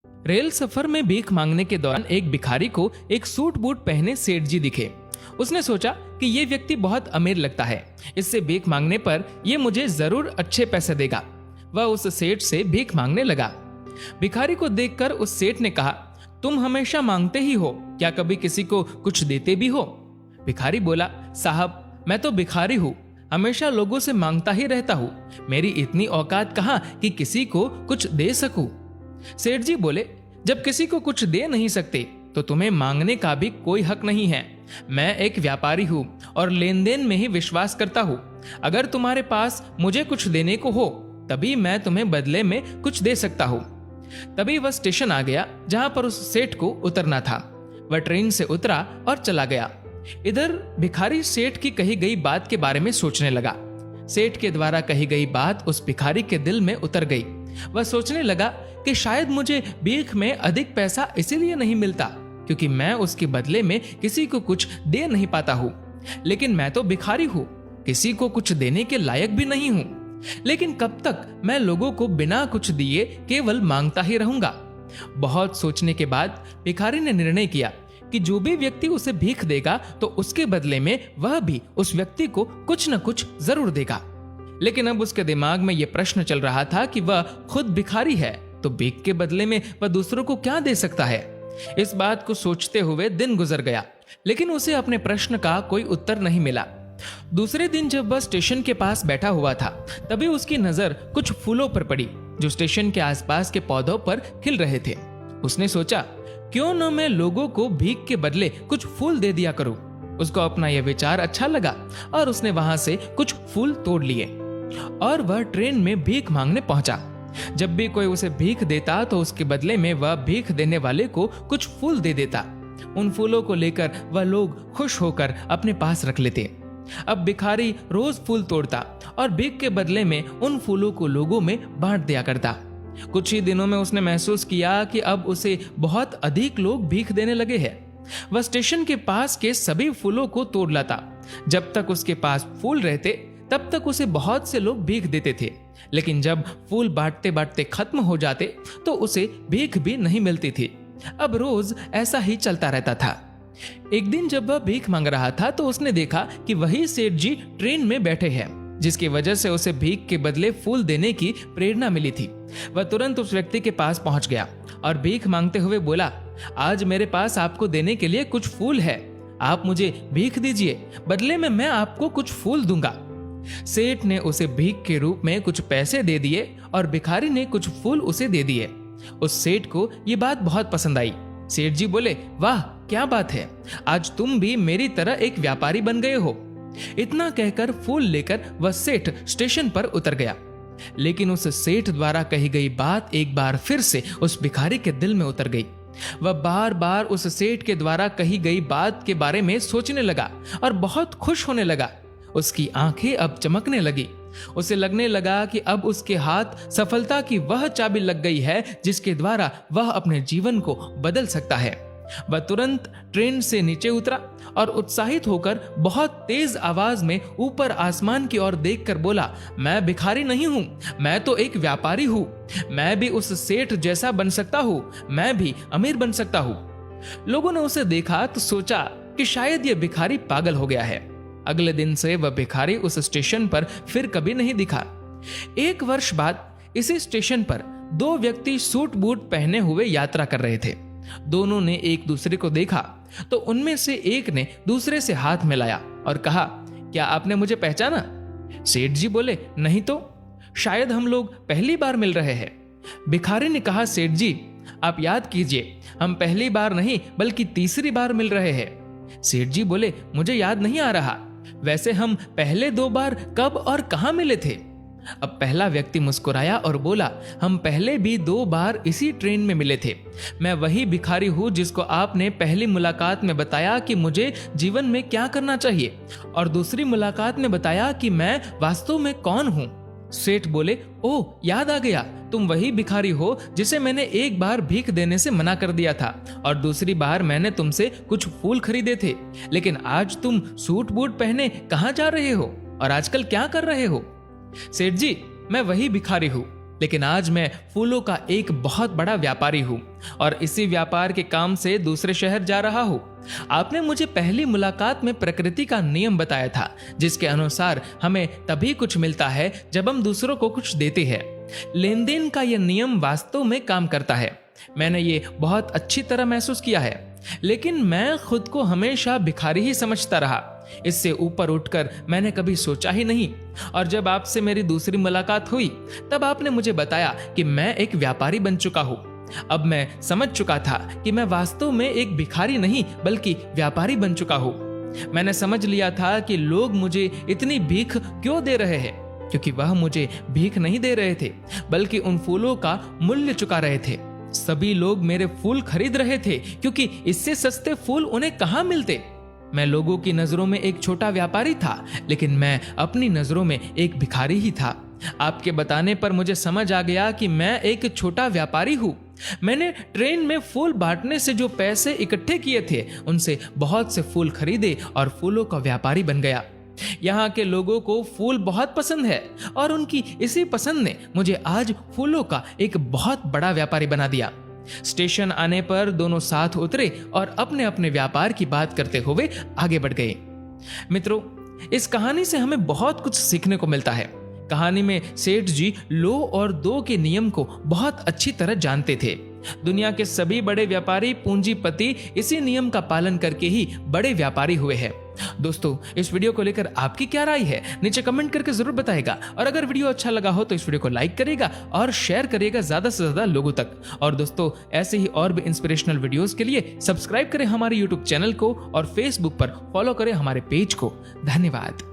Rail सफर में भीख मांगने के दौरान एक भिखारी को एक सूट बूट पहने सेठ जी दिखे। उसने सोचा कि ये व्यक्ति बहुत अमीर लगता है, इससे भीख मांगने पर ये मुझे जरूर अच्छे पैसे देगा। वह उस सेठ से भीख मांगने लगा। भिखारी को देखकर उस सेठ ने कहा, तुम हमेशा मांगते ही हो, क्या कभी किसी को कुछ देते भी हो? भिखारी बोला, साहब मैं तो भिखारी हूँ, हमेशा लोगों से मांगता ही रहता हूँ, मेरी इतनी औकात कहाँ कि किसी को कुछ दे सकूं। सेठ जी बोले, जब किसी को कुछ दे नहीं सकते तो तुम्हें मांगने का भी कोई हक नहीं है। मैं एक व्यापारी हूँ और लेन देन में ही विश्वास करता हूँ। अगर तुम्हारे पास मुझे कुछ देने को हो तभी मैं तुम्हें बदले में कुछ दे सकता हूँ। तभी वह स्टेशन आ गया जहां पर उस सेठ को उतरना था। वह ट्रेन से उतरा और चला गया। इधर भिखारी सेठ की कही गई बात के बारे में सोचने लगा। सेठ के द्वारा कही गई बात उस भिखारी के दिल में उतर गई। वह सोचने लगा कि शायद मुझे भीख में अधिक पैसा इसीलिए नहीं मिलता क्योंकि मैं उसके बदले में किसी को कुछ दे नहीं पाता हूँ। लेकिन मैं तो भिखारी हूँ, किसी को कुछ देने के लायक भी नहीं हूँ। लेकिन कब तक मैं लोगों को बिना कुछ दिए केवल मांगता ही रहूंगा? बहुत सोचने के बाद भिखारी ने निर्णय किया कि जो भी व्यक्ति उसे भीख देगा तो उसके बदले में वह भी उस व्यक्ति को कुछ न कुछ जरूर देगा। लेकिन अब उसके दिमाग में यह प्रश्न चल रहा था कि वह खुद भिखारी है तो भीख के बदले में वह दूसरों को क्या दे सकता है। इस बात को सोचते हुए दिन गुजर गया, लेकिन उसे अपने प्रश्न का कोई उत्तर नहीं मिला। दूसरे दिन जब वह स्टेशन के पास बैठा हुआ था तभी उसकी नजर कुछ फूलों पर पड़ी जो स्टेशन के आसपास के पौधों पर खिल रहे थे। उसने सोचा, क्यों न मैं लोगों को भीख के बदले कुछ फूल दे दिया करूं। उसको अपना यह विचार अच्छा लगा और उसने वहां से कुछ फूल तोड़ लिए और वह ट्रेन में भीख मांगने पहुंचा। जब भी कोई उसे भीख देता तो उसके बदले में वह भीख देने वाले को कुछ फूल दे देता। उन फूलों को लेकर वह लोग खुश होकर अपने पास रख लेते। अब भिखारी रोज फूल तोड़ता और भीख के बदले में उन फूलों को लोगों में बांट दिया करता। कुछ ही दिनों में उसने महसूस किया कि अब उसे बहुत अधिक लोग भीख देने लगे हैं। वह स्टेशन के पास के सभी फूलों को तोड़ लाता। जब तक उसके पास फूल रहते तब तक उसे बहुत से लोग भीख देते थे, लेकिन जब फूल बांटते बांटते खत्म हो जाते तो उसे भीख भी नहीं मिलती थी। अब रोज ऐसा ही चलता रहता था। एक दिन जब वह भीख मांग रहा था तो उसने देखा कि वही सेठ जी ट्रेन में बैठे हैं, जिसकी वजह से उसे भीख के बदले फूल देने की प्रेरणा मिली थी। वह तुरंत उस व्यक्ति के पास पहुंच गया और भीख मांगते हुए बोला, आज मेरे पास आपको देने के लिए कुछ फूल है, आप मुझे भीख दीजिए, बदले में मैं आपको कुछ फूल दूंगा। सेठ ने उसे भीख के रूप में कुछ पैसे दे दिए और भिखारी ने कुछ फूल उसे दे दिए। उस सेठ को ये बात बहुत पसंद आई। सेठ जी बोले, वाह क्या बात है, आज तुम भी मेरी तरह एक व्यापारी बन गए हो। इतना कहकर फूल लेकर वह सेठ स्टेशन पर उतर गया। लेकिन उस सेठ द्वारा कही गई बात एक बार फिर से उस भिखारी के दिल में उतर गई। वह बार बार उस सेठ के द्वारा कही गई बात के बारे में सोचने लगा और बहुत खुश होने लगा। उसकी आंखें अब चमकने लगी। उसे लगने लगा कि अब उसके हाथ सफलता की वह चाबी लग गई है जिसके द्वारा वह अपने जीवन को बदल सकता है। वह तुरंत ट्रेन से नीचे उतरा और उत्साहित होकर बहुत तेज आवाज में ऊपर आसमान की ओर देखकर बोला, मैं भिखारी नहीं हूं, मैं तो एक व्यापारी हूं। मैं भी उस सेठ जैसा बन सकता हूं, मैं भी अमीर बन सकता हूं। लोगों ने उसे देखा तो सोचा कि शायद यह भिखारी पागल हो गया है। अगले दिन से वह भिखारी उस स्टेशन पर फिर कभी नहीं दिखा। एक वर्ष बाद इसी स्टेशन पर दो व्यक्ति सूट बूट पहने हुए यात्रा कर रहे थे। दोनों ने एक दूसरे को देखा तो उनमें से एक ने दूसरे से हाथ मिलाया और कहा, क्या आपने मुझे पहचाना? सेठ जी बोले, नहीं तो, शायद हम लोग पहली बार मिल रहे हैं। भिखारी ने कहा, सेठ जी आप याद कीजिए, हम पहली बार नहीं बल्कि तीसरी बार मिल रहे हैं। सेठ जी बोले, मुझे याद नहीं आ रहा, वैसे हम पहले दो बार कब और कहां मिले थे? अब पहला व्यक्ति मुस्कुराया और बोला, हम पहले भी दो बार इसी ट्रेन में मिले थे। मैं वही भिखारी हूं जिसको आपने पहली मुलाकात में बताया कि मुझे जीवन में क्या करना चाहिए और दूसरी मुलाकात में बताया कि मैं वास्तव में कौन हूं। सेठ बोले, ओह याद आ गया, तुम वही भिखारी हो जिसे मैंने एक बार भीख देने से मना कर दिया था और दूसरी बार मैंने तुमसे कुछ फूल खरीदे थे। लेकिन आज तुम सूट बूट पहने कहां जा रहे हो और आजकल क्या कर रहे हो? सेठ जी, मैं वही भिखारी हूं, लेकिन आज मैं फूलों का एक बहुत बड़ा व्यापारी हूँ और इसी व्यापार के काम से दूसरे शहर जा रहा हूँ। आपने मुझे पहली मुलाकात में प्रकृति का नियम बताया था, जिसके अनुसार हमें तभी कुछ मिलता है जब हम दूसरों को कुछ देते हैं। लेन देन का यह नियम वास्तव में काम करता है। मैंने ये बहुत अच्छी तरह महसूस किया है, लेकिन मैं खुद को हमेशा भिखारी ही समझता रहा। इससे ऊपर उठकर मैंने कभी सोचा ही नहीं। और जब आपसे मेरी दूसरी मुलाकात हुई, तब आपने मुझे बताया कि मैं एक व्यापारी बन चुका हूँ। अब मैं समझ चुका था कि मैं वास्तव में एक भिखारी नहीं बल्कि व्यापारी बन चुका हूँ। मैंने समझ लिया था कि लोग मुझे इतनी भीख क्यों दे रहे हैं, क्योंकि वह मुझे भीख नहीं दे रहे थे बल्कि उन फूलों का मूल्य चुका रहे थे। सभी लोग मेरे फूल खरीद रहे थे क्योंकि इससे सस्ते फूल उन्हें कहाँ मिलते। मैं लोगों की नजरों में एक छोटा व्यापारी था, लेकिन मैं अपनी नजरों में एक भिखारी ही था। आपके बताने पर मुझे समझ आ गया कि मैं एक छोटा व्यापारी हूँ। मैंने ट्रेन में फूल बांटने से जो पैसे इकट्ठे किए थे, उनसे बहुत से फूल खरीदे और फूलों का व्यापारी बन गया। यहाँ के लोगों को फूल बहुत पसंद है और उनकी इसी पसंद ने मुझे आज फूलों का एक बहुत बड़ा व्यापारी बना दिया। स्टेशन आने पर दोनों साथ उतरे और अपने अपने व्यापार की बात करते हुए आगे बढ़ गए। मित्रों, इस कहानी से हमें बहुत कुछ सीखने को मिलता है। कहानी में सेठ जी लो और दो के नियम को बहुत अच्छी तरह जानते थे। दुनिया के सभी बड़े व्यापारी पूंजीपति इसी नियम का पालन करके ही बड़े व्यापारी हुए हैं। दोस्तों, इस वीडियो को लेकर आपकी क्या राय है, नीचे कमेंट करके जरूर बताएगा। और अगर वीडियो अच्छा लगा हो तो इस वीडियो को लाइक करेगा और शेयर करेगा ज्यादा से ज्यादा लोगों तक। और दोस्तों, ऐसे ही और भी इंस्पिरेशनल वीडियोस के लिए सब्सक्राइब करें हमारे यूट्यूब चैनल को और फेसबुक पर फॉलो करें हमारे पेज को। धन्यवाद।